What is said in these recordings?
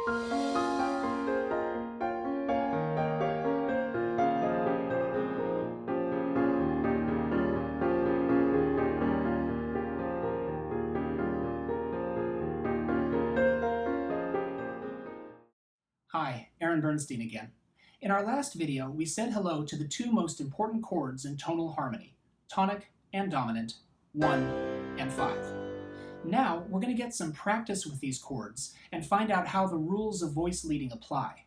Hi, Aron Bernstein again. In our last video, we said hello to the two most important chords in tonal harmony, tonic and dominant, 1 and 5. Now, we're going to get some practice with these chords and find out how the rules of voice leading apply.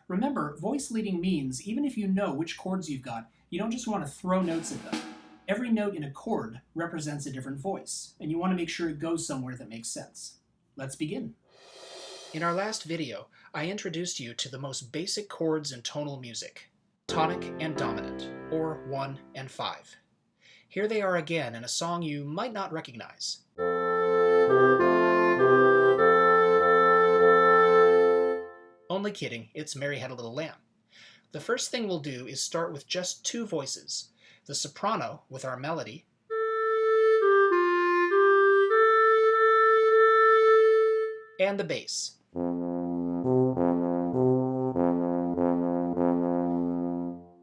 Remember, voice leading means even if you know which chords you've got, you don't just want to throw notes at them. Every note in a chord represents a different voice, and you want to make sure it goes somewhere that makes sense. Let's begin. In our last video, I introduced you to the most basic chords in tonal music, tonic and dominant, or 1 and 5. Here they are again in a song you might not recognize. Only kidding, it's Mary Had a Little Lamb. The first thing we'll do is start with just two voices, the soprano with our melody, and the bass.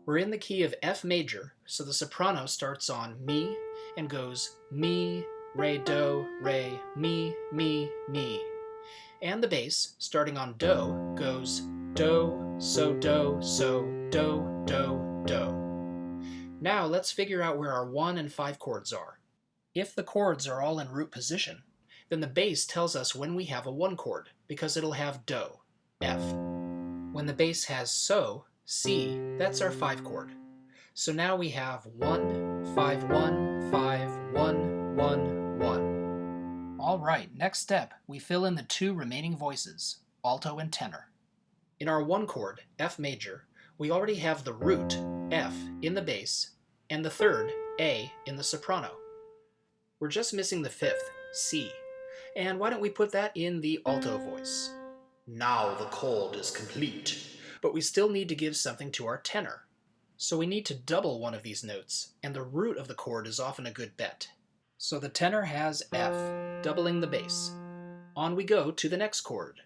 We're in the key of F major, so the soprano starts on mi and goes mi, re, do, mi, mi. And the bass, starting on do, goes do, so, do, do. Now let's figure out where our 1 and 5 chords are. If the chords are all in root position, then the bass tells us when we have a 1 chord, because it'll have do, F. When the bass has so, C, that's our 5 chord. So now we have 1, 5, 1, 5, 1, 1, 1. All right, next step, we fill in the two remaining voices, alto and tenor. In our 1 chord, F major, we already have the root, F, in the bass, and the third, A, in the soprano. We're just missing the 5th, C. And why don't we put that in the alto voice? Now the chord is complete. But we still need to give something to our tenor. So we need to double one of these notes, and the root of the chord is often a good bet. So the tenor has F, doubling the bass. On we go to the next chord.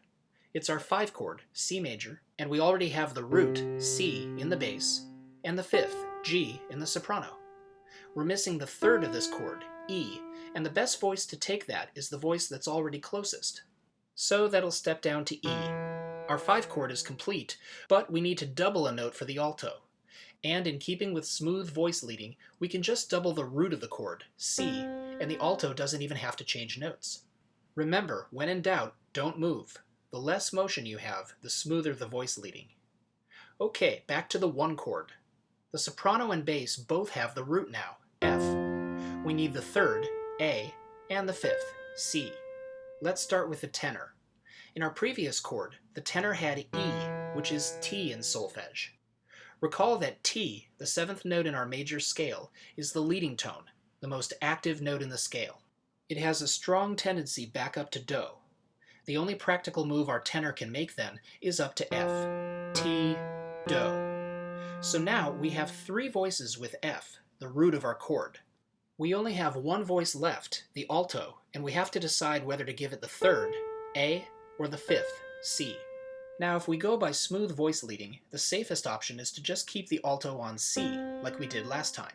It's our 5 chord, C major, and we already have the root, C, in the bass, and the 5th, G, in the soprano. We're missing the 3rd of this chord, E, and the best voice to take that is the voice that's already closest. So that'll step down to E. Our 5 chord is complete, but we need to double a note for the alto. And in keeping with smooth voice leading, we can just double the root of the chord, C, and the alto doesn't even have to change notes. Remember, when in doubt, don't move. The less motion you have, the smoother the voice leading. Okay, back to the 1 chord. The soprano and bass both have the root now, F. We need the 3rd, A, and the 5th, C. Let's start with the tenor. In our previous chord, the tenor had E, which is T in solfège. Recall that T, the 7th note in our major scale, is the leading tone, the most active note in the scale. It has a strong tendency back up to do. The only practical move our tenor can make then is up to F, T, do. So now we have 3 voices with F, the root of our chord. We only have 1 voice left, the alto, and we have to decide whether to give it the 3rd, A, or the 5th, C. Now if we go by smooth voice leading, the safest option is to just keep the alto on C, like we did last time.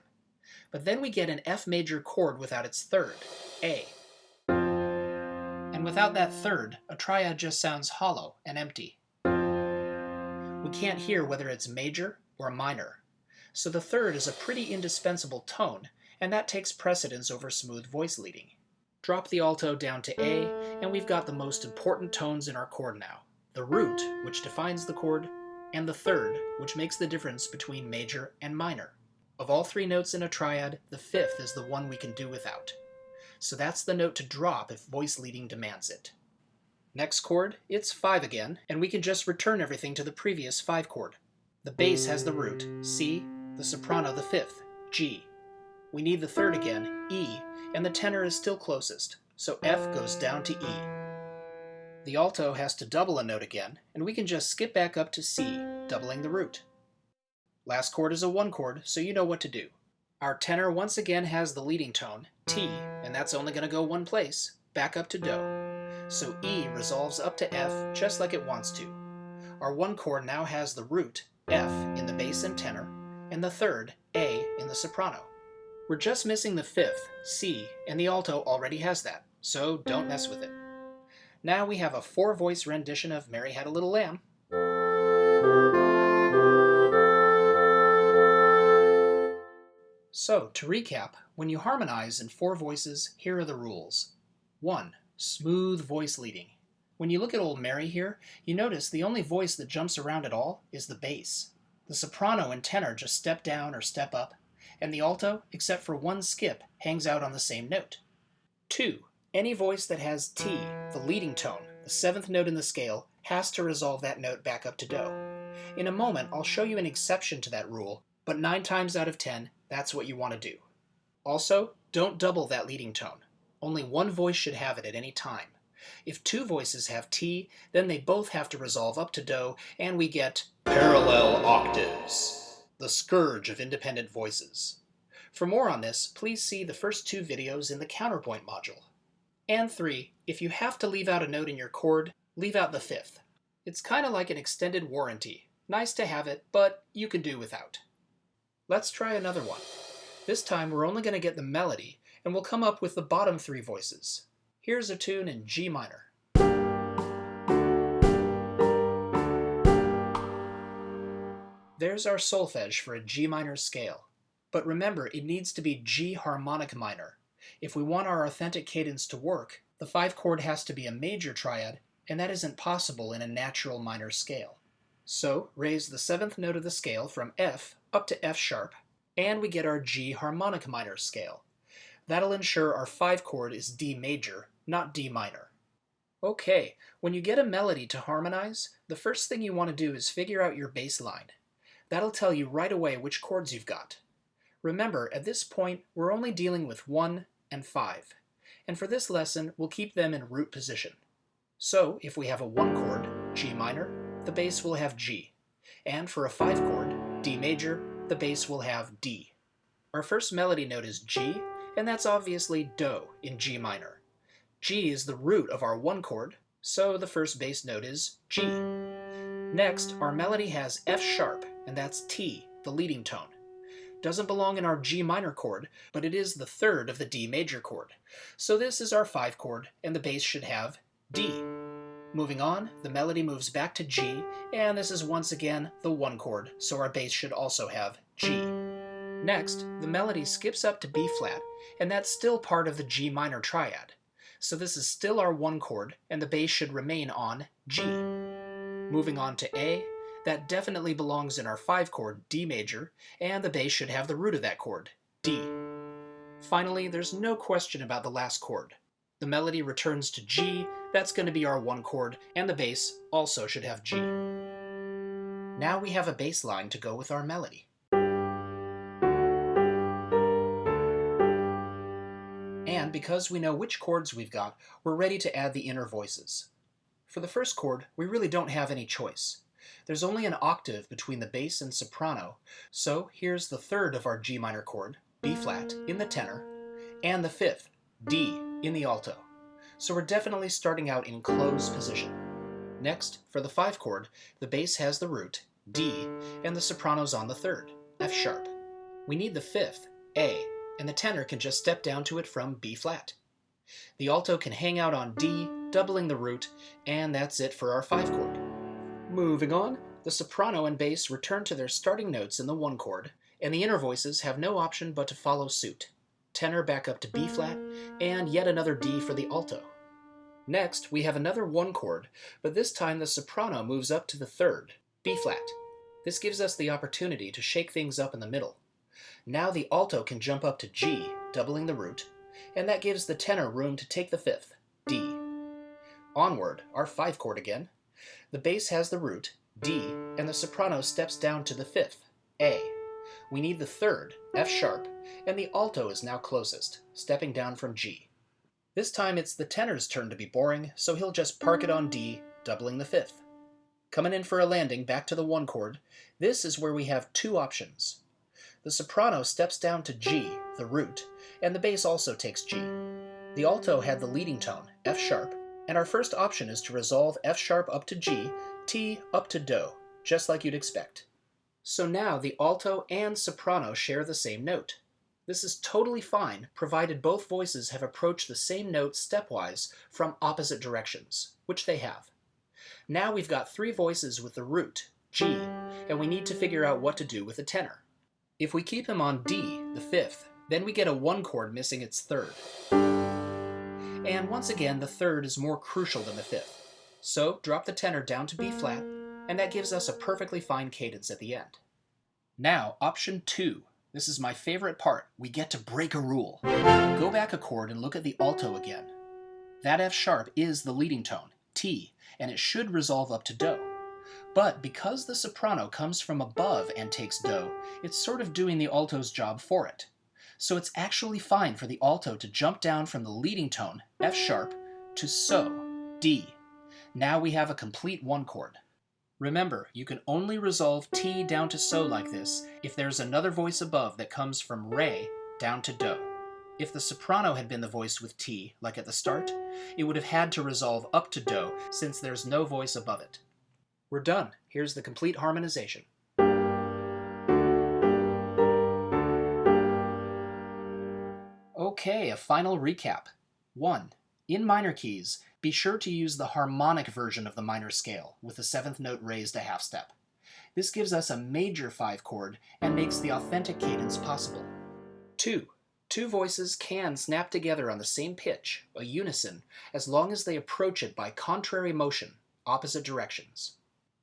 But then we get an F major chord without its 3rd, A. And without that 3rd, a triad just sounds hollow and empty. We can't hear whether it's major or minor. So the 3rd is a pretty indispensable tone, and that takes precedence over smooth voice leading. Drop the alto down to A, and we've got the most important tones in our chord now. The root, which defines the chord, and the 3rd, which makes the difference between major and minor. Of all 3 notes in a triad, the 5th is the one we can do without. So that's the note to drop if voice leading demands it. Next chord, it's 5 again, and we can just return everything to the previous 5 chord. The bass has the root, C, the soprano the 5th, G. We need the 3rd again, E, and the tenor is still closest, so F goes down to E. The alto has to double a note again, and we can just skip back up to C, doubling the root. Last chord is a 1 chord, so you know what to do. Our tenor once again has the leading tone, T, and that's only going to go one place, back up to do. so E resolves up to F just like it wants to. Our one chord now has the root, F, in the bass and tenor, and the third, A, in the soprano. We're just missing the fifth, C, and the alto already has that, so don't mess with it. Now we have a four-voice rendition of Mary Had a Little Lamb. So, to recap, when you harmonize in four voices, here are the rules. 1. Smooth voice leading. When you look at old Mary here, you notice the only voice that jumps around at all is the bass. The soprano and tenor just step down or step up, and the alto, except for one skip, hangs out on the same note. 2. Any voice that has T, the leading tone, the seventh note in the scale, has to resolve that note back up to Do. In a moment, I'll show you an exception to that rule, but 9 times out of 10, that's what you want to do. Also, don't double that leading tone. Only one voice should have it at any time. If 2 voices have T, then they both have to resolve up to Do, and we get parallel octaves, the scourge of independent voices. For more on this, please see the first 2 videos in the counterpoint module. And 3, if you have to leave out a note in your chord, leave out the 5th. It's kind of like an extended warranty. Nice to have it, but you can do without. Let's try another one. This time we're only going to get the melody, and we'll come up with the bottom 3 voices. Here's a tune in G minor. There's our solfège for a G minor scale. But remember, it needs to be G harmonic minor. If we want our authentic cadence to work, the 5 chord has to be a major triad, and that isn't possible in a natural minor scale. So raise the 7th note of the scale from F up to F sharp, and we get our G harmonic minor scale. That'll ensure our 5 chord is D major, not D minor. Okay, when you get a melody to harmonize, the first thing you want to do is figure out your bass line. That'll tell you right away which chords you've got. Remember, at this point, we're only dealing with 1 and 5, and for this lesson, we'll keep them in root position. So, if we have a 1 chord, G minor, the bass will have G, and for a 5 chord, D major, the bass will have D. Our first melody note is G, and that's obviously Do in G minor. G is the root of our 1 chord, so the first bass note is G. Next, our melody has F sharp, and that's T, the leading tone. Doesn't belong in our G minor chord, but it is the 3rd of the D major chord. So this is our 5 chord, and the bass should have D. Moving on, the melody moves back to G, and this is once again the 1 chord, so our bass should also have G. Next, the melody skips up to B flat, and that's still part of the G minor triad. So this is still our 1 chord, and the bass should remain on G. Moving on to A, that definitely belongs in our 5 chord, D major, and the bass should have the root of that chord, D. Finally, there's no question about the last chord. The melody returns to G, that's going to be our 1 chord, and the bass also should have G. Now we have a bass line to go with our melody. And because we know which chords we've got, we're ready to add the inner voices. For the first chord, we really don't have any choice. There's only an octave between the bass and soprano, so here's the 3rd of our G minor chord, B flat, in the tenor, and the 5th, D, in the alto. So we're definitely starting out in closed position. Next, for the 5 chord, the bass has the root, D, and the soprano's on the 3rd, F sharp. We need the 5th, A, and the tenor can just step down to it from B flat. The alto can hang out on D, doubling the root, and that's it for our 5 chord. Moving on, the soprano and bass return to their starting notes in the 1 chord, and the inner voices have no option but to follow suit. Tenor back up to B flat, and yet another D for the alto. Next, we have another 1 chord, but this time the soprano moves up to the 3rd, B flat. This gives us the opportunity to shake things up in the middle. Now the alto can jump up to G, doubling the root, and that gives the tenor room to take the 5th, D. Onward, our 5 chord again. The bass has the root, D, and the soprano steps down to the 5th, A. We need the 3rd, F sharp, and the alto is now closest, stepping down from G. This time it's the tenor's turn to be boring, so he'll just park it on D, doubling the 5th. Coming in for a landing back to the 1 chord, this is where we have 2 options. The soprano steps down to G, the root, and the bass also takes G. The alto had the leading tone, F sharp, And our first option is to resolve F sharp up to G, T up to Do, just like you'd expect. So now the alto and soprano share the same note. This is totally fine, provided both voices have approached the same note stepwise from opposite directions, which they have. Now we've got three voices with the root, G, and we need to figure out what to do with the tenor. If we keep him on D, the fifth, then we get a one chord missing its third. And once again, the third is more crucial than the fifth. So drop the tenor down to B flat, and that gives us a perfectly fine cadence at the end. Now, option 2. This is my favorite part. We get to break a rule. Go back a chord and look at the alto again. That F sharp is the leading tone, T, and it should resolve up to Do. But because the soprano comes from above and takes Do, it's sort of doing the alto's job for it. So it's actually fine for the alto to jump down from the leading tone, F sharp, to So, D. Now we have a complete one chord. Remember, you can only resolve T down to So like this if there's another voice above that comes from Re down to Do. If the soprano had been the voice with T, like at the start, it would have had to resolve up to Do since there's no voice above it. We're done. Here's the complete harmonization. Okay, a final recap. 1. In minor keys, be sure to use the harmonic version of the minor scale, with the 7th note raised a half step. This gives us a major 5 chord and makes the authentic cadence possible. 2. Two voices can snap together on the same pitch, a unison, as long as they approach it by contrary motion, opposite directions.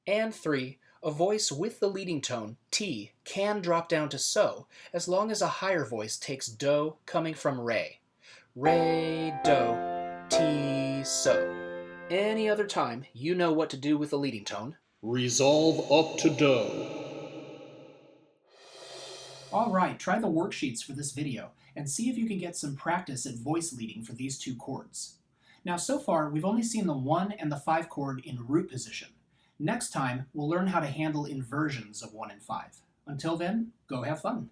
And 3. A voice with the leading tone, T, can drop down to So, as long as a higher voice takes Do coming from Re. Re, Do, T, So. Any other time, you know what to do with the leading tone. Resolve up to Do. Alright, try the worksheets for this video, and see if you can get some practice at voice leading for these two chords. Now so far, we've only seen the 1 and the 5 chord in root position. Next time, we'll learn how to handle inversions of 1 and 5. Until then, go have fun.